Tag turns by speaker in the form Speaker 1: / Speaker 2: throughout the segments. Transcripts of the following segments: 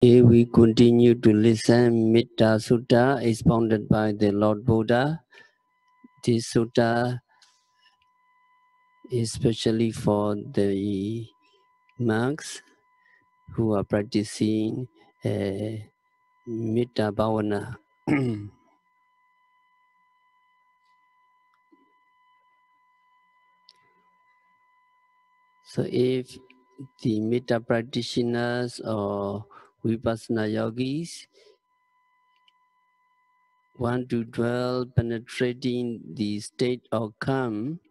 Speaker 1: If we continue to listen, Metta Sutta expounded by the Lord Buddha. This sutta is especially for the monks who are practicing Metta Bhavana. So if the Metta practitioners or Vipassana yogis want to dwell penetrating the state of calm,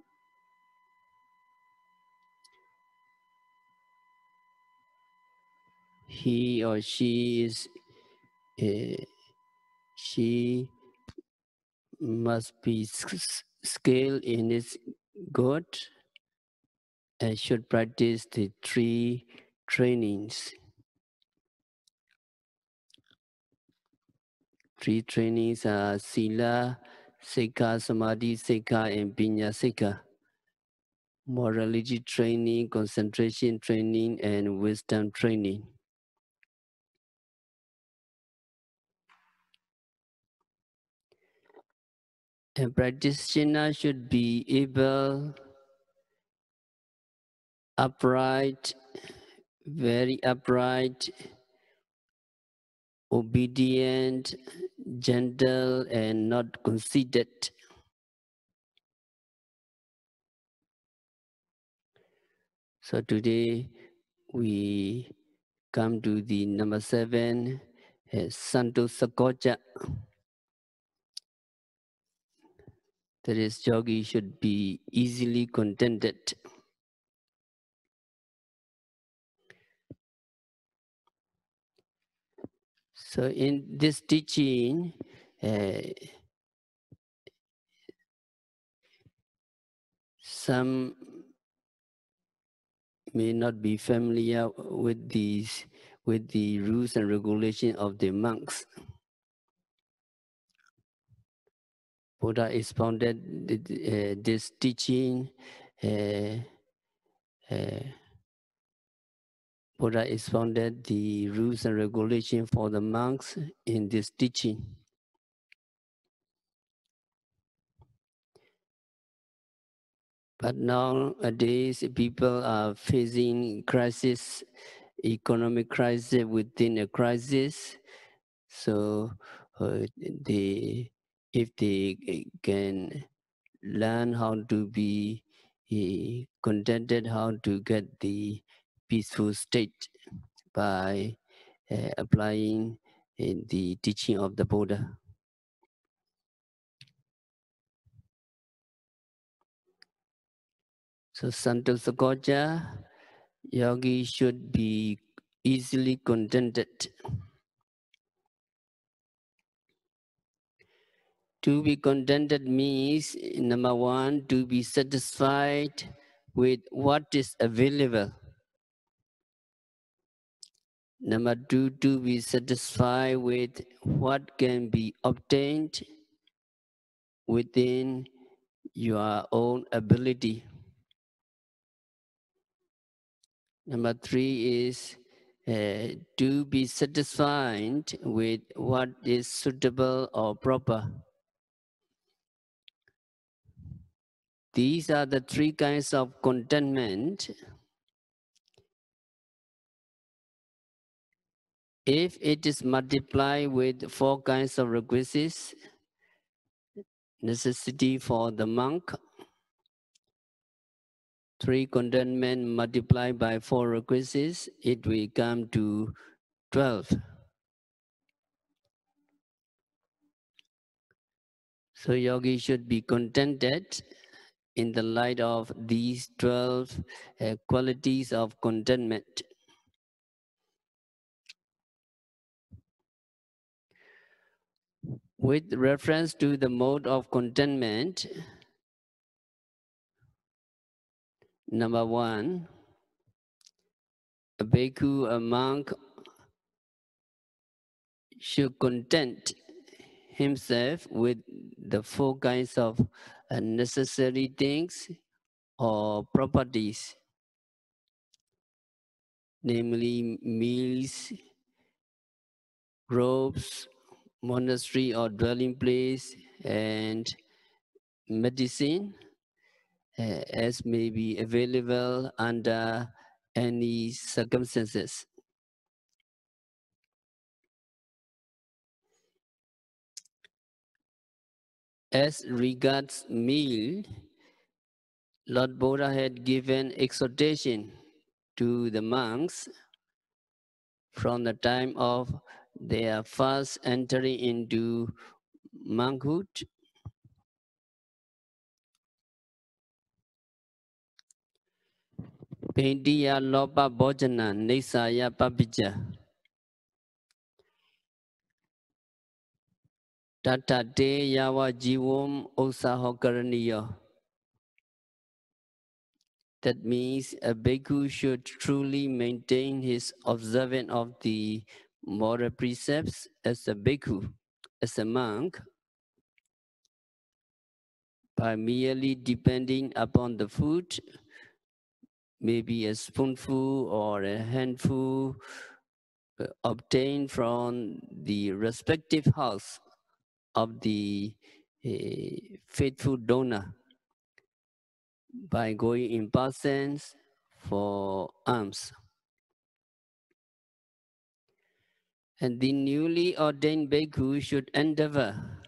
Speaker 1: he or she must be skilled in its good and should practice the three trainings. Three trainings are Sila, Sikha, Samadhi, Sikha, and Pinya Sikha. Morality training, concentration training, and wisdom training. A practitioner should be able, upright, very upright, obedient, gentle, and not conceited. So today we come to the number 7, Santo Sakocha. That is, yogi should be easily contented. So in this teaching, some may not be familiar with the rules and regulations of the monks. Buddha expounded this teaching. Buddha expounded the rules and regulations for the monks in this teaching. But nowadays, people are facing crisis, economic crisis within a crisis. So, if they can learn how to be contented, how to get the peaceful state by applying the teaching of the Buddha. So Santo Sakoja, yogi should be easily contented. To be contented means, number 1, to be satisfied with what is available. Number 2, to be satisfied with what can be obtained within your own ability. Number 3 is to be satisfied with what is suitable or proper. These are the 3 kinds of contentment. If it is multiplied with 4 kinds of requisites, necessity for the monk, 3 contentment multiplied by 4 requisites, it will come to 12. So yogi should be contented in the light of these 12 qualities of contentment. With reference to the mode of contentment, number 1, a bhikkhu, a monk, should content himself with the 4 kinds of necessary things or properties, namely meals, robes, monastery or dwelling place, and medicine as may be available under any circumstances. As regards meal, Lord Buddha had given exhortation to the monks from the time of their first entering into monkhood. Pindiya lopa bhojana nisaya papija tata te yawa jivom usahokaraniya. That means a bhikkhu should truly maintain his observance of the moral precepts as a bhikkhu, as a monk, by merely depending upon the food, maybe a spoonful or a handful obtained from the respective house of the faithful donor by going in persons for alms. And the newly ordained bhikkhu should endeavor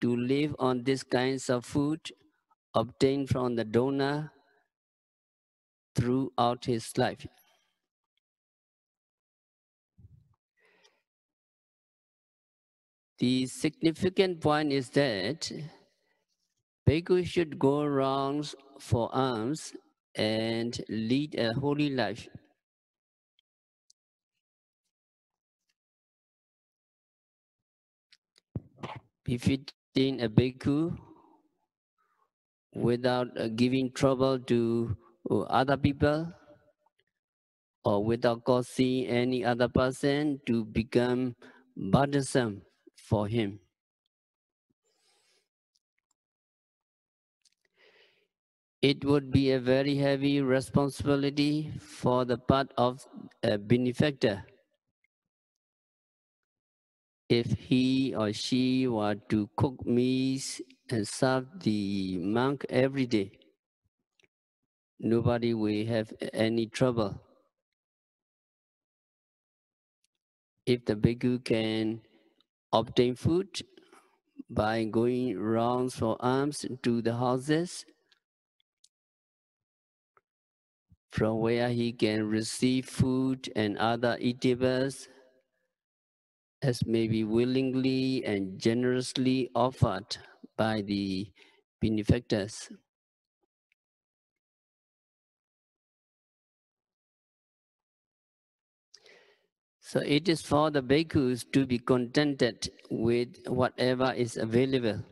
Speaker 1: to live on these kinds of food obtained from the donor throughout his life. The significant point is that bhikkhu should go around for alms and lead a holy life. Befitting a bhikkhu without giving trouble to other people or without causing any other person to become burdensome for him. It would be a very heavy responsibility for the part of a benefactor if he or she were to cook meals and serve the monk every day. Nobody will have any trouble. If the bhikkhu can obtain food by going rounds for alms to the houses from where he can receive food and other eatables as may be willingly and generously offered by the benefactors. So it is for the bhikkhus to be contented with whatever is available.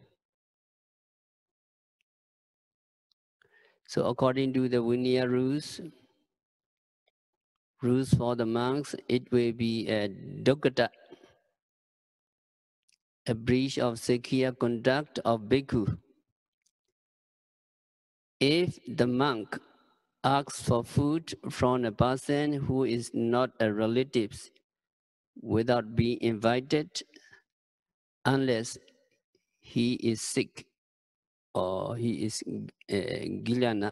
Speaker 1: So according to the Vinaya rules for the monks, it will be a dukkata, a breach of Sakya conduct of bhikkhu. If the monk asks for food from a person who is not a relative without being invited, unless he is sick or he is Gilyana,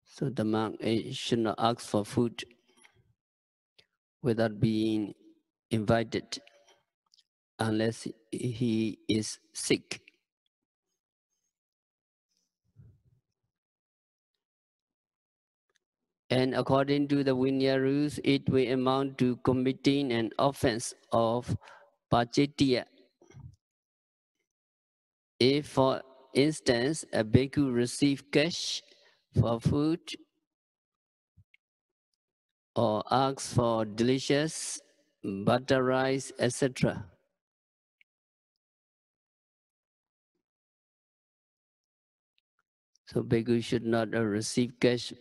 Speaker 1: so the monk should not ask for food without being invited unless he is sick. And according to the Vinaya rules, it will amount to committing an offense of pachitya. If, for instance, a bhikkhu receives cash for food or asks for delicious butter rice, etc., so bhikkhu should not receive cash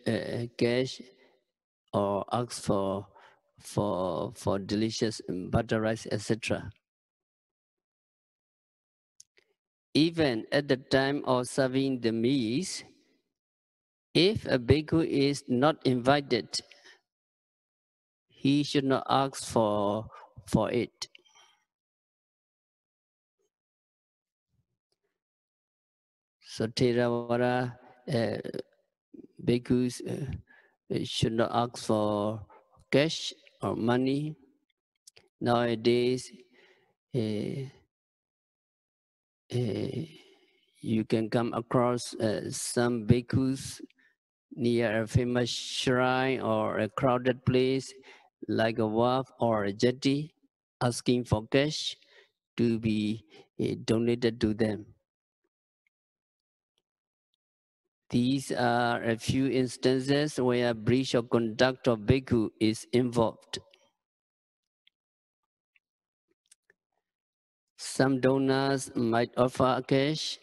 Speaker 1: or ask for delicious butter rice, etc. Even at the time of serving the meals, if a bhikkhu is not invited, he should not ask for it. So Theravada bhikkhus should not ask for cash or money. Nowadays, uh, you can come across some bhikkhus near a famous shrine or a crowded place like a wharf or a jetty, asking for cash to be donated to them. These are a few instances where a breach of conduct of bhikkhu is involved. Some donors might offer cash.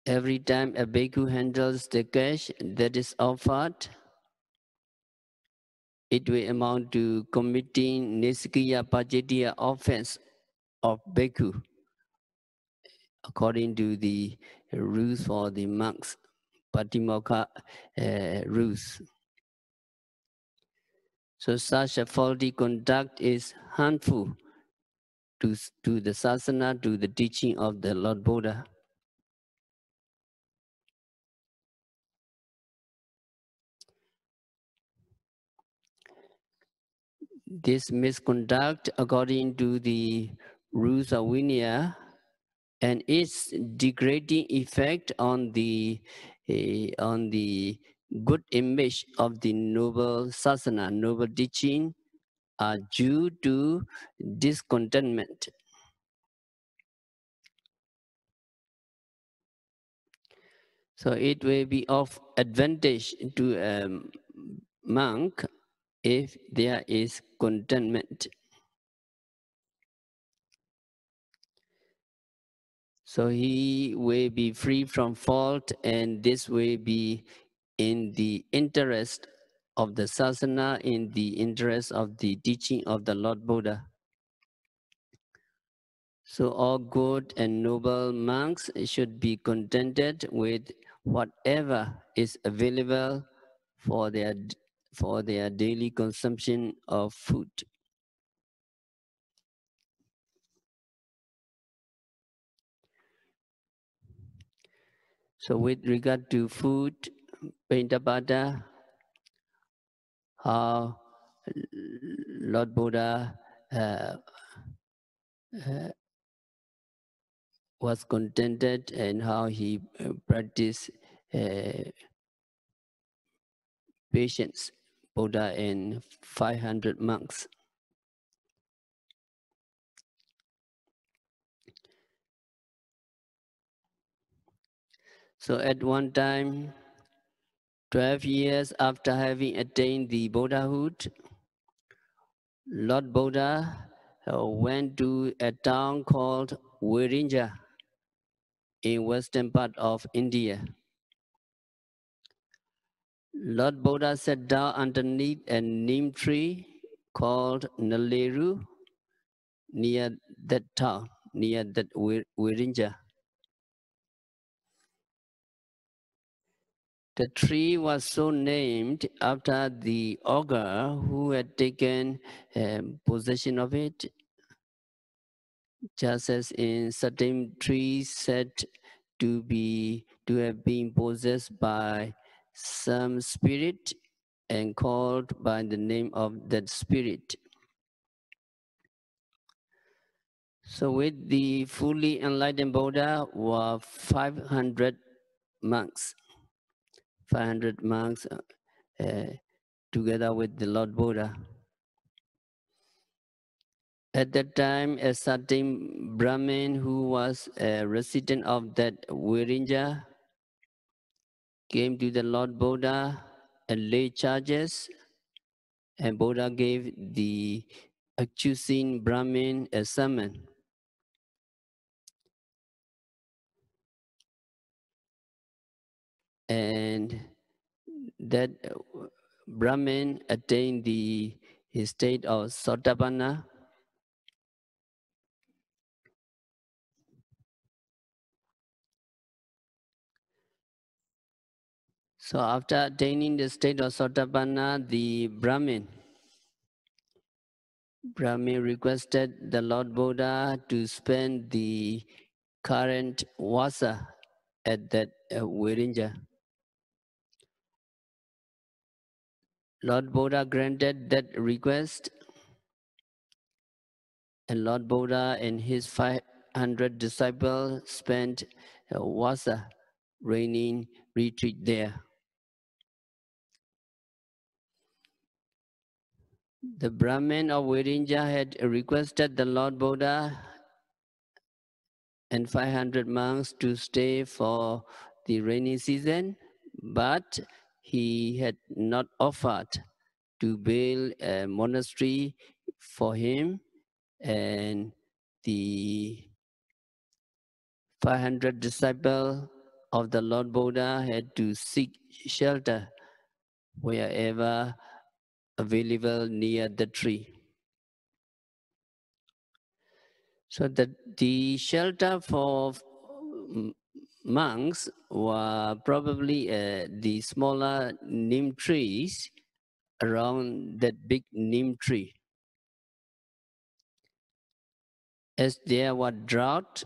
Speaker 1: Every time a bhikkhu handles the cash that is offered, it will amount to committing Niskiya Pajitiya offense of bhikkhu, according to the rules for the monks, Patimokkha rules. So such a faulty conduct is harmful to the sasana, to the teaching of the Lord Buddha. This misconduct, according to the rules of Vinaya, and its degrading effect on the good image of the noble sasana, noble teaching, are due to discontentment. So it will be of advantage to a monk if there is contentment. So he will be free from fault, and this will be in the interest of the sasana, in the interest of the teaching of the Lord Buddha. So all good and noble monks should be contented with whatever is available for their daily consumption of food. So with regard to food, Paintabada, how Lord Buddha uh, uh, was contented and how he practiced patience, Buddha and 500 monks. So at one time, 12 years after having attained the Buddhahood, Lord Buddha went to a town called Virinja in western part of India. Lord Buddha sat down underneath a neem tree called Naleru near that town, near that Virinja. The tree was so named after the ogre who had taken possession of it, just as in certain trees said to have been possessed by some spirit and called by the name of that spirit. So with the fully enlightened Buddha were 500 monks. 500 monks together with the Lord Buddha. At that time, a certain Brahmin who was a resident of that Virinja came to the Lord Buddha and laid charges, and Buddha gave the accusing Brahmin a summon. And that Brahmin attained the state of Sotapanna. So after attaining the state of Sotapanna, the Brahmin requested the Lord Buddha to spend the current vasa at that Virinja. Lord Buddha granted that request, and Lord Buddha and his 500 disciples spent a vasa reigning retreat there. The Brahmin of Virinja had requested the Lord Buddha and 500 monks to stay for the rainy season, but he had not offered to build a monastery for him, and the 500 disciples of the Lord Buddha had to seek shelter wherever available near the tree. So the shelter for monks were probably the smaller neem trees around that big neem tree. As there was drought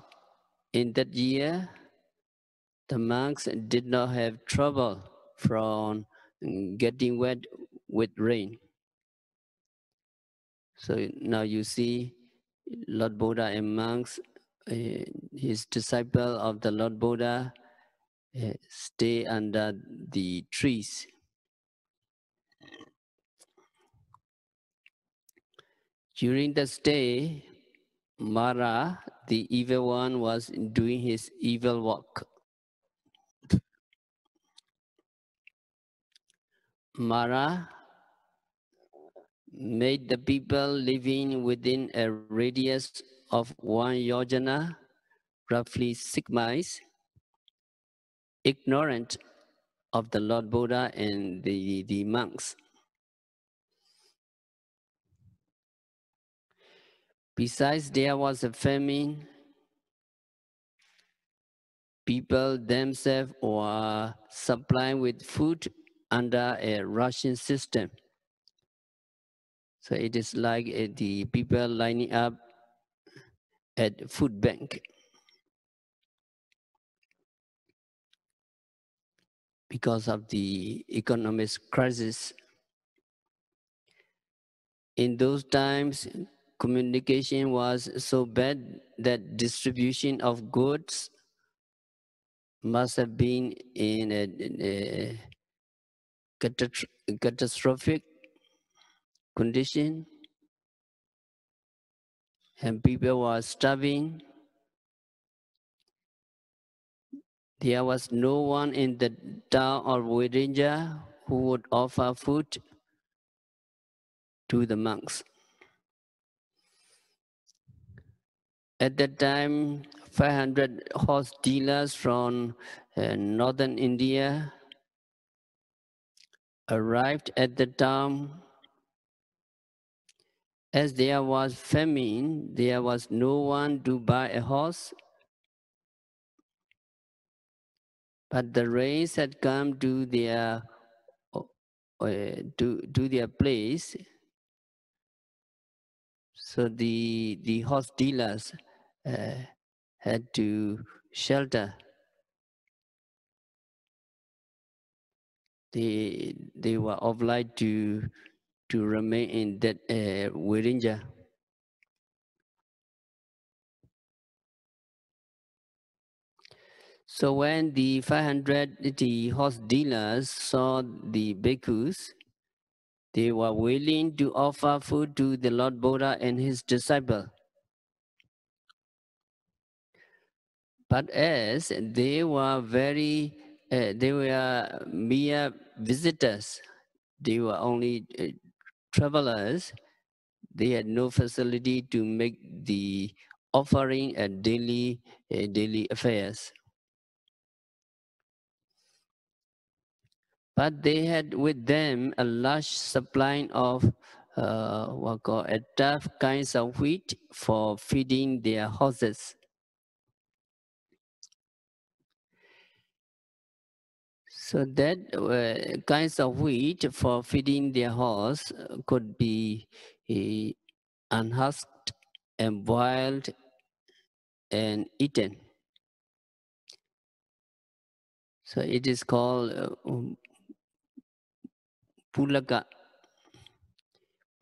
Speaker 1: in that year, the monks did not have trouble from getting wet with rain. So now you see Lord Buddha and monks, his disciple of the Lord Buddha, stay under the trees. During the stay, Mara, the evil one, was doing his evil work. Mara made the people living within a radius of 1 yojana, roughly 6 miles, ignorant of the Lord Buddha and the monks. Besides, there was a famine. People themselves were supplied with food under a ration system. So it is like the people lining up at food bank. Because of the economic crisis. In those times, communication was so bad that distribution of goods must have been in a catastrophic condition, and people were starving. There was no one in the town or Virinja who would offer food to the monks. At that time, 500 horse dealers from northern India arrived at the town. As there was famine, there was no one to buy a horse, but the rains had come to their to their place. So the horse dealers had to shelter. They were obliged to remain in that Virinja. So when the 500 the horse dealers saw the bhikkhus, they were willing to offer food to the Lord Buddha and his disciple. But as they were they were mere visitors, they were only travelers, they had no facility to make the offering a daily affairs. But they had with them a large supply of what called a tough kinds of wheat for feeding their horses. So that kinds of wheat for feeding their horse could be unhusked and boiled and eaten. So it is called pulaka.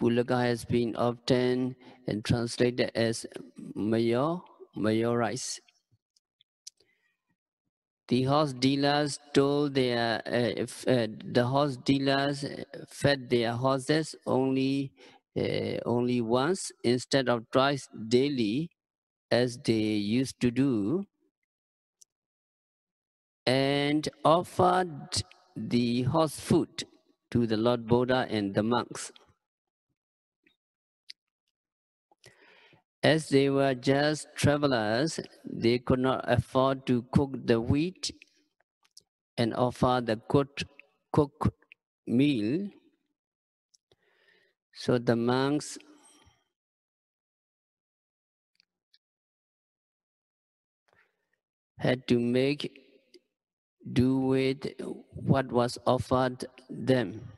Speaker 1: Pulaka has been often translated as mayo rice. The horse dealers told the horse dealers fed their horses only once instead of twice daily as they used to do, and offered the horse food to the Lord Buddha and the monks. As they were just travelers, they could not afford to cook the wheat and offer the cooked meal. So the monks had to make do with what was offered them.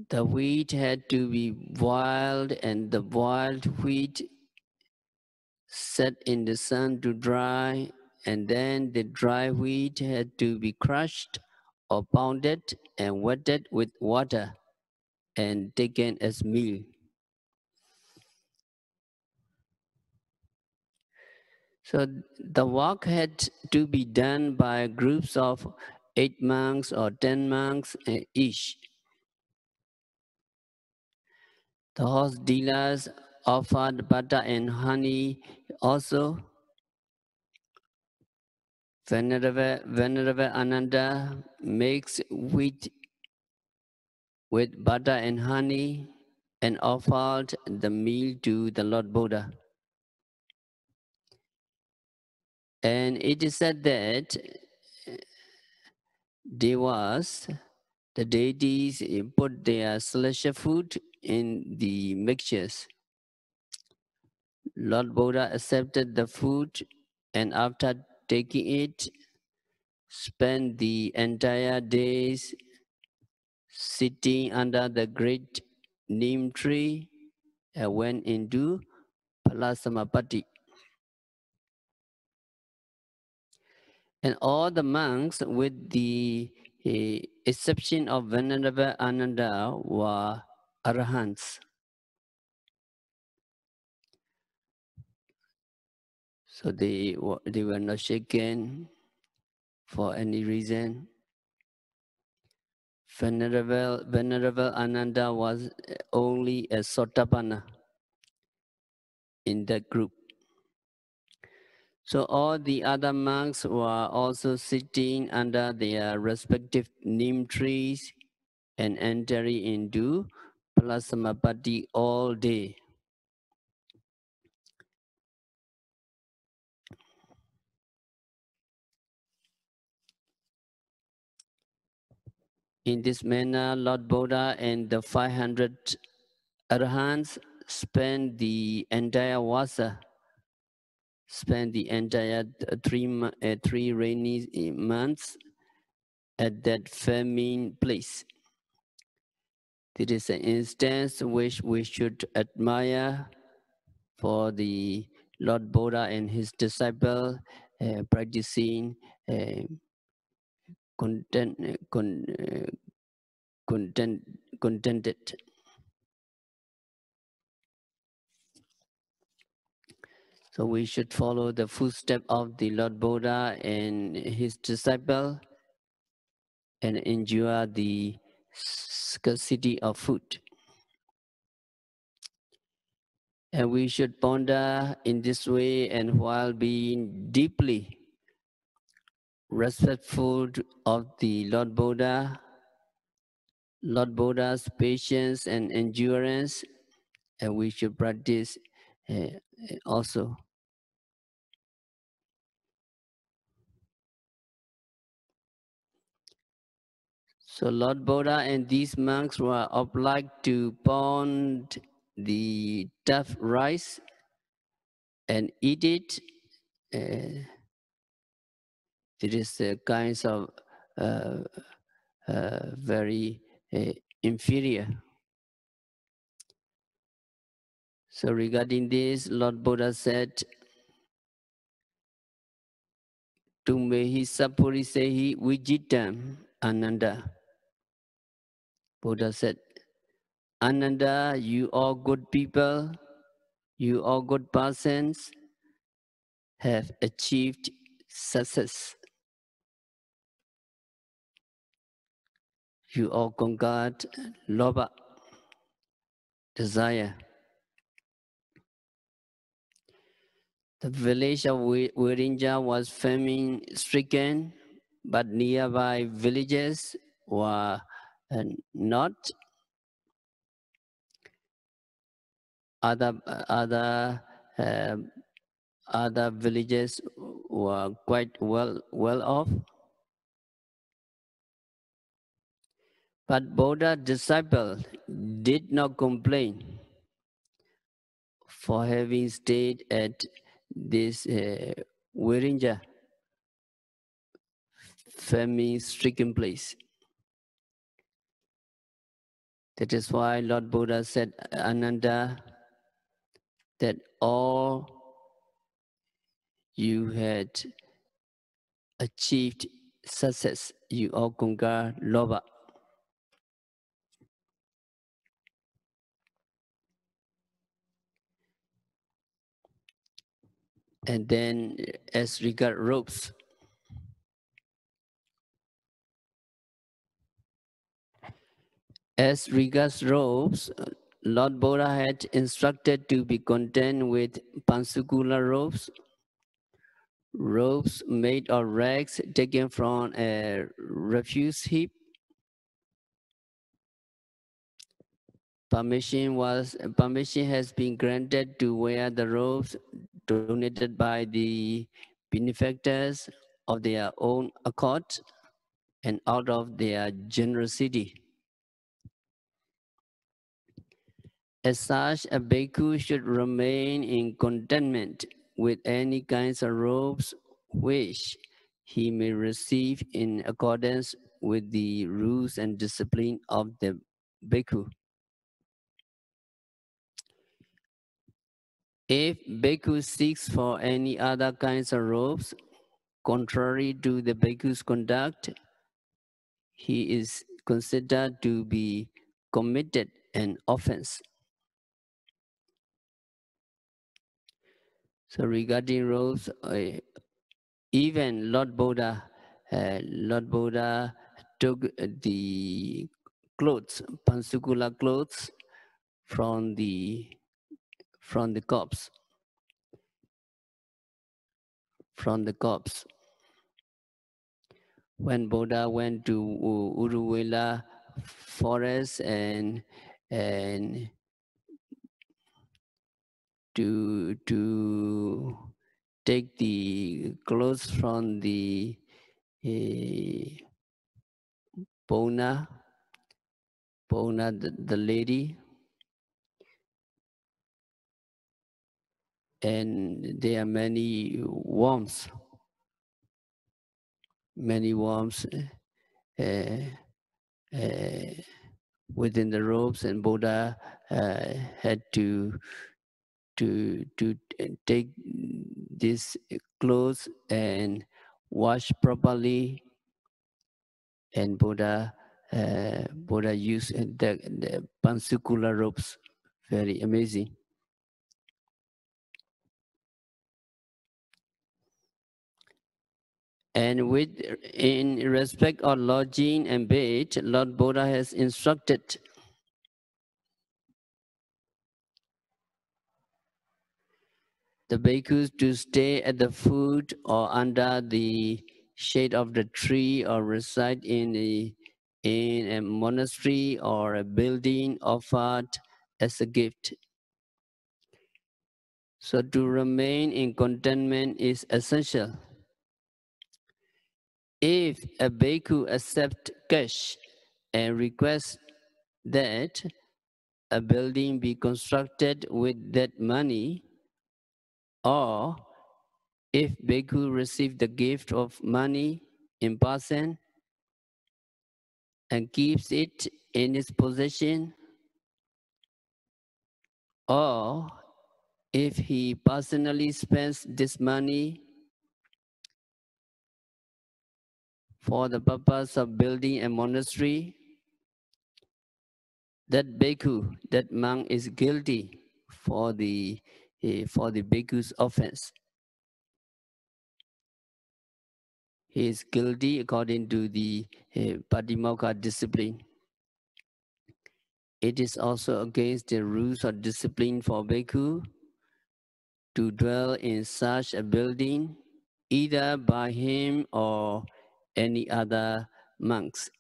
Speaker 1: The wheat had to be boiled, and the boiled wheat set in the sun to dry, and then the dry wheat had to be crushed or pounded and wetted with water and taken as meal. So the work had to be done by groups of 8 monks or 10 monks each. The horse dealers offered butter and honey also. Venerable Ananda makes wheat with butter and honey and offered the meal to the Lord Buddha. And it is said that the deities put their celestial food in the mixtures. Lord Buddha accepted the food and after taking it, spent the entire days sitting under the great neem tree and went into Palasamapati. And all the monks, with the exception of Venerable Ananda, were arahants. So they were not shaken for any reason. Venerable Ananda was only a Sotapanna in that group. So all the other monks were also sitting under their respective neem trees and entering into Palasamapati all day. In this manner, Lord Buddha and the 500 arahants spent the entire vasa, spent the entire three rainy months at that famine place. It is an instance which we should admire for the Lord Buddha and his disciple practicing content, contented. So we should follow the footsteps of the Lord Buddha and his disciple and endure the scarcity of food. And we should ponder in this way, and while being deeply respectful of the Lord Buddha's patience and endurance, and we should practice also. So Lord Buddha and these monks were obliged to pound the tough rice and eat it it is a kinds of very inferior. So regarding this, Lord Buddha said, Tumbehi sapurisehi vijitam Ananda. Buddha said, Ananda, you all good people, you all good persons have achieved success. You all conquered lobha, desire. The village of Wirinja was famine-stricken, but nearby villages were not. Other uh, other villages were quite well off. But Buddha's disciple did not complain for having stayed at this Wirinja famine-stricken place. That is why Lord Buddha said, Ananda, that all you had achieved success, you all conquer lobha. And then as regard robes, Lord Buddha had instructed to be content with pansukula robes made of rags taken from a refuse heap. Permission has been granted to wear the robes donated by the benefactors of their own accord and out of their generosity. As such, a bhikkhu should remain in contentment with any kinds of robes which he may receive in accordance with the rules and discipline of the bhikkhu. If bhikkhu seeks for any other kinds of robes, contrary to the bhikkhu's conduct, he is considered to be committed an offense. So regarding robes, even Lord Buddha took the clothes, pansukula clothes, from the corpse, When Buddha went to Uruvela forest and to take the clothes from the Pona, the lady, and there are many worms uh, uh, within the robes, and Buddha had to take these clothes and wash properly, and Buddha used the pansukula robes. Very amazing. And in respect of lodging and bed, Lord Buddha has instructed the bhikkhus to stay at the foot or under the shade of the tree or reside in a monastery or a building offered as a gift. So to remain in contentment is essential. If a bhikkhu accepts cash and requests that a building be constructed with that money, or If bhikkhu receives the gift of money in person and keeps it in his possession, or if he personally spends this money for the purpose of building a monastery, that bhikkhu, that monk is guilty for the bhikkhu's offense. He is guilty according to the Patimokkha discipline. It is also against the rules of discipline for bhikkhu to dwell in such a building, either by him or any other monks.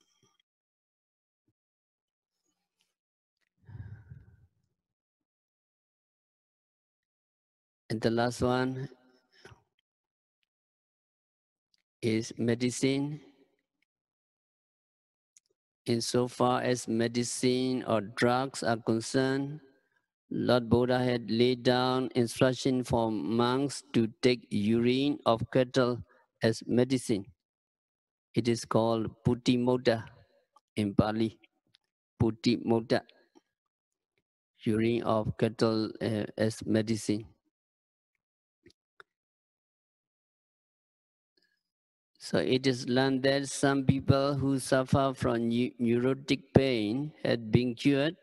Speaker 1: And the last one is medicine. Insofar as medicine or drugs are concerned, Lord Buddha had laid down instruction for monks to take urine of cattle as medicine. It is called putimota in Pali. Putimota, urine of cattle as medicine. So it is learned that some people who suffer from neurotic pain had been cured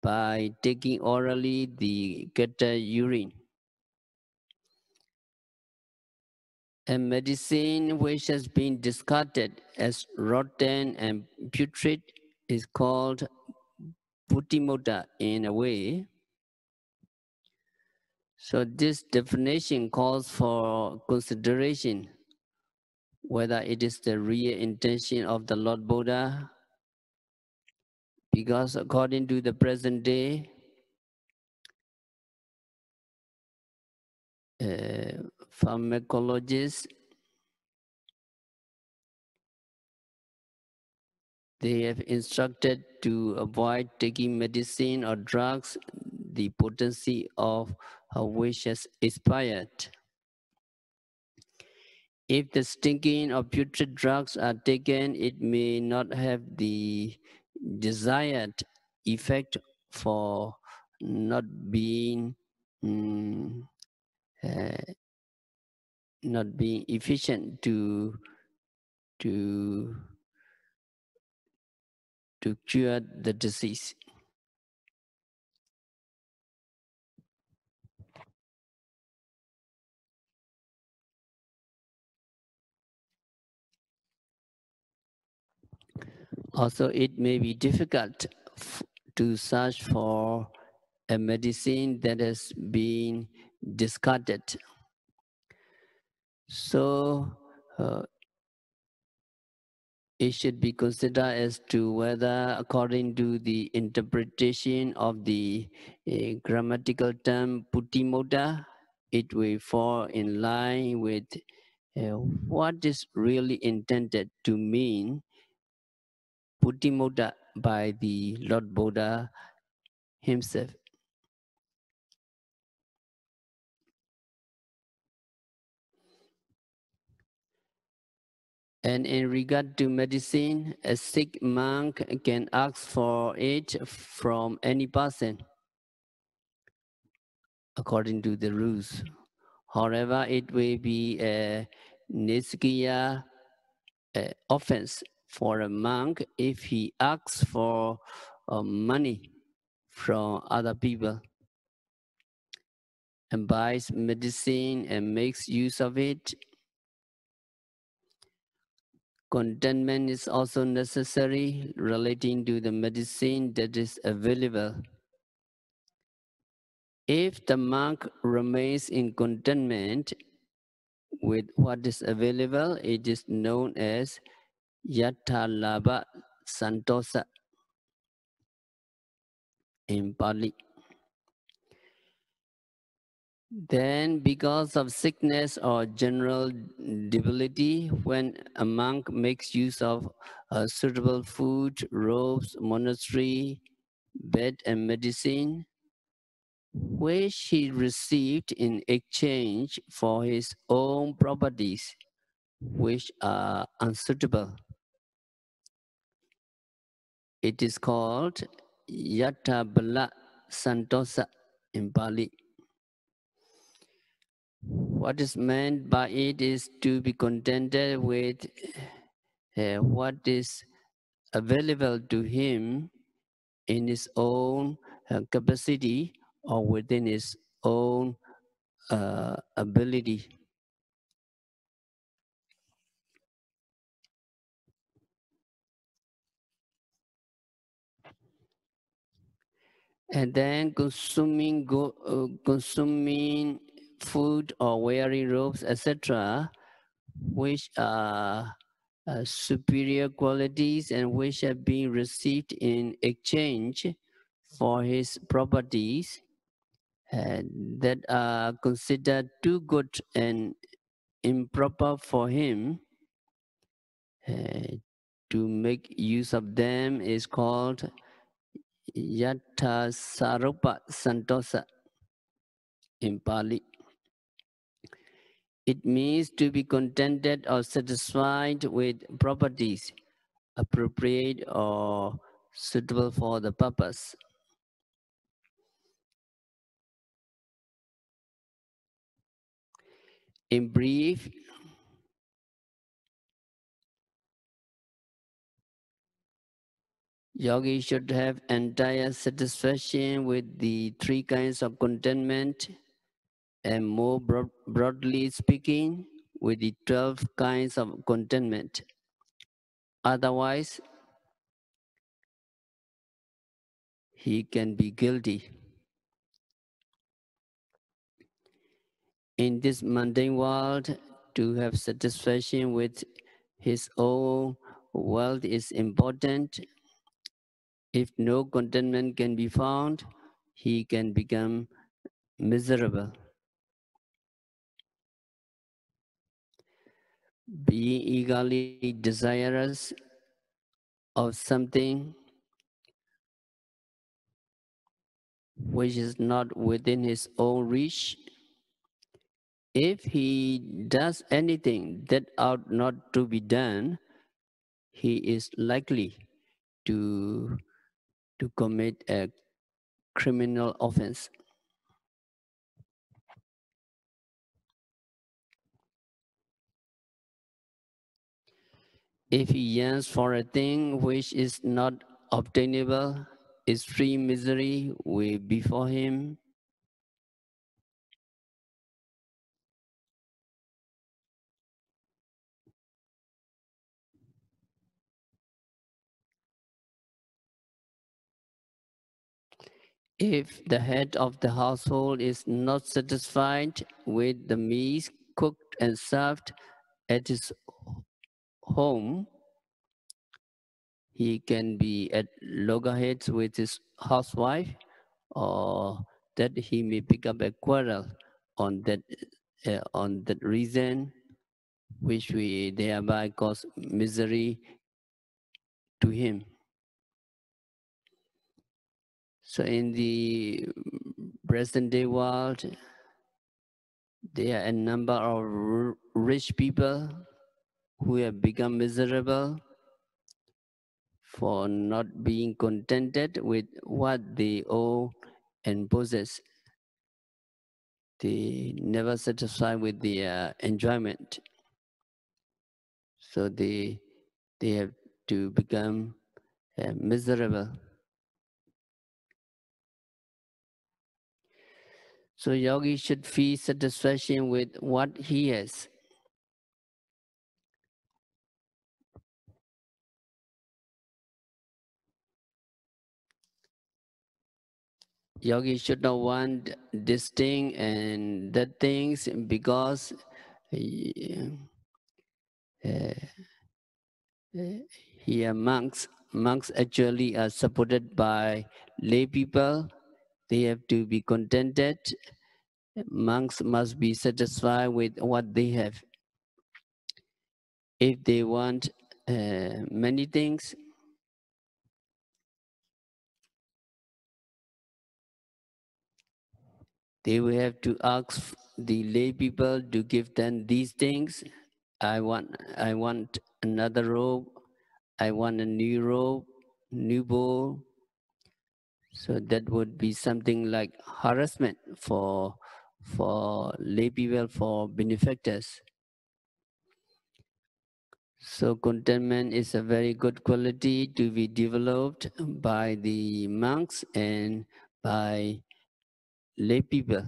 Speaker 1: by taking orally the cattle urine. A medicine which has been discarded as rotten and putrid is called putimota in a way. So this definition calls for consideration whether it is the real intention of the Lord Buddha, because according to the present day, pharmacologists, they have instructed to avoid taking medicine or drugs, the potency of which has expired. If the stinking or putrid drugs are taken, it may not have the desired effect for not being uh, not being efficient to cure the disease. Also, it may be difficult to search for a medicine that has been discarded. So, it should be considered as to whether, according to the interpretation of the grammatical term putimota, it will fall in line with what is really intended to mean putimota by the Lord Buddha himself. And in regard to medicine, a sick monk can ask for it from any person according to the rules. However, it will be a niskiya offense for a monk if he asks for money from other people and buys medicine and makes use of it. Contentment is also necessary relating to the medicine that is available. If the monk remains in contentment with what is available, it is known as Yathalabha Santosa in Pali. Then, because of sickness or general debility, when a monk makes use of suitable food, robes, monastery, bed, and medicine, which he received in exchange for his own properties, which are unsuitable. It is called Yatta Bala Santosa in Pali. What is meant by it is to be contented with what is available to him in his own capacity or within his own ability. And then consuming food or wearing robes, etc., which are superior qualities and which have been received in exchange for his properties, that are considered too good and improper for him uh, to make use of them is called Yatta Sarupa Santosa in Pali. It means to be contented or satisfied with properties appropriate or suitable for the purpose. In brief, yogi should have entire satisfaction with the three kinds of contentment, and more broadly speaking, with the 12 kinds of contentment. Otherwise, he can be guilty. In this mundane world, to have satisfaction with his own wealth is important. If no contentment can be found, he can become miserable. Being eagerly desirous of something which is not within his own reach, if he does anything that ought not to be done, he is likely to, to commit a criminal offense. If he yearns for a thing which is not obtainable, extreme misery will befall him. If the head of the household is not satisfied with the meals cooked and served at his home, he can be at loggerheads with his housewife, or that he may pick up a quarrel on that reason, which we thereby cause misery to him. So in the present day world, there are a number of rich people who have become miserable for not being contented with what they own and possess. They never satisfied with their enjoyment. So they have to become miserable. So yogi should feel satisfaction with what he has. Yogi should not want this thing and that things because uh, uh, here monks actually are supported by lay people. They have to be contented. Monks must be satisfied with what they have. If they want many things, They will have to ask the lay people to give them these things. I want another robe. I want a new robe, new bowl. So that would be something like harassment for lay people, for benefactors. So contentment is a very good quality to be developed by the monks and by lay people.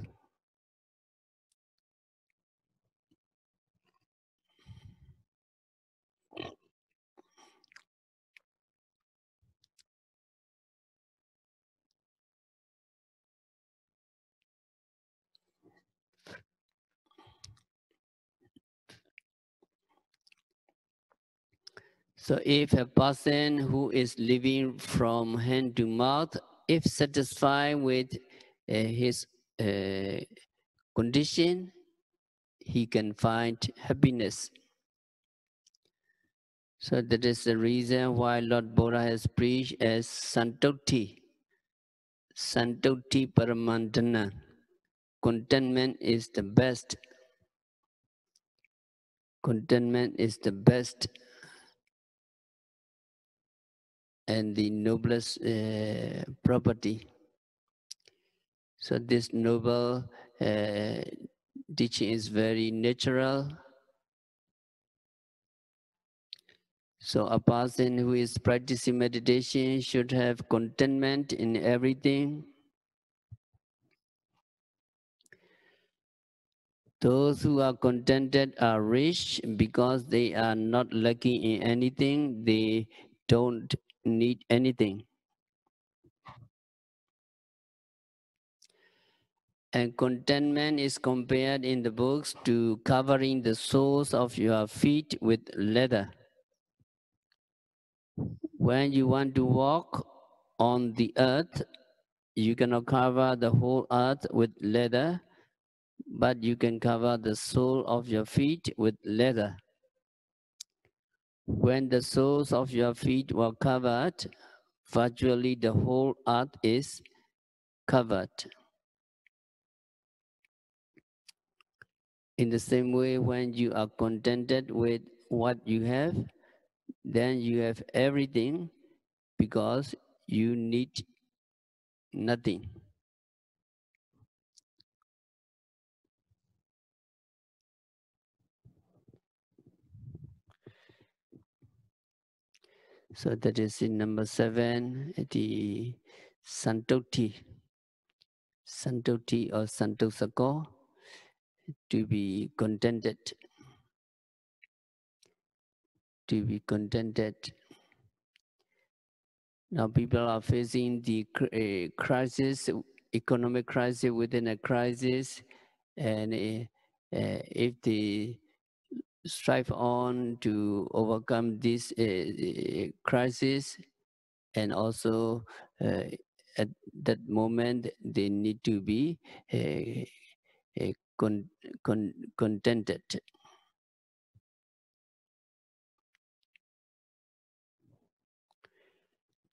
Speaker 1: So if a person who is living from hand to mouth, if satisfied with his condition, he can find happiness. So that is the reason why Lord Buddha has preached as Santokti, Santokti Paramantana. Contentment is the best. Contentment is the best and the noblest property. So this noble teaching is very natural. So a person who is practicing meditation should have contentment in everything. Those who are contented are rich because they are not lacking in anything. They don't need anything. And contentment is compared in the books to covering the soles of your feet with leather. When you want to walk on the earth, you cannot cover the whole earth with leather, but you can cover the sole of your feet with leather. When the soles of your feet were covered, virtually the whole earth is covered. In the same way, when you are contented with what you have, then you have everything because you need nothing. So that is in number 7, the Santokti. Santokti or Santosako, to be contented. To be contented. Now people are facing the crisis, economic crisis within a crisis, and if they strive on to overcome this crisis, and also at that moment they need to be contented.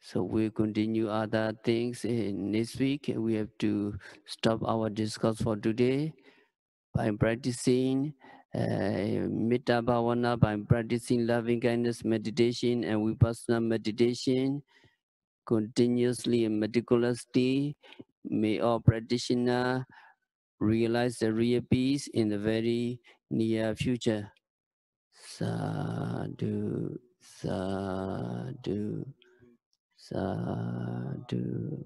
Speaker 1: So we continue other things next week. We have to stop our discourse for today by practicing Metta Bhavana, by practicing loving kindness meditation and Vipassana meditation continuously and meticulously. May all practitioners realize the real peace in the very near future. Sadhu, sadhu, sadhu.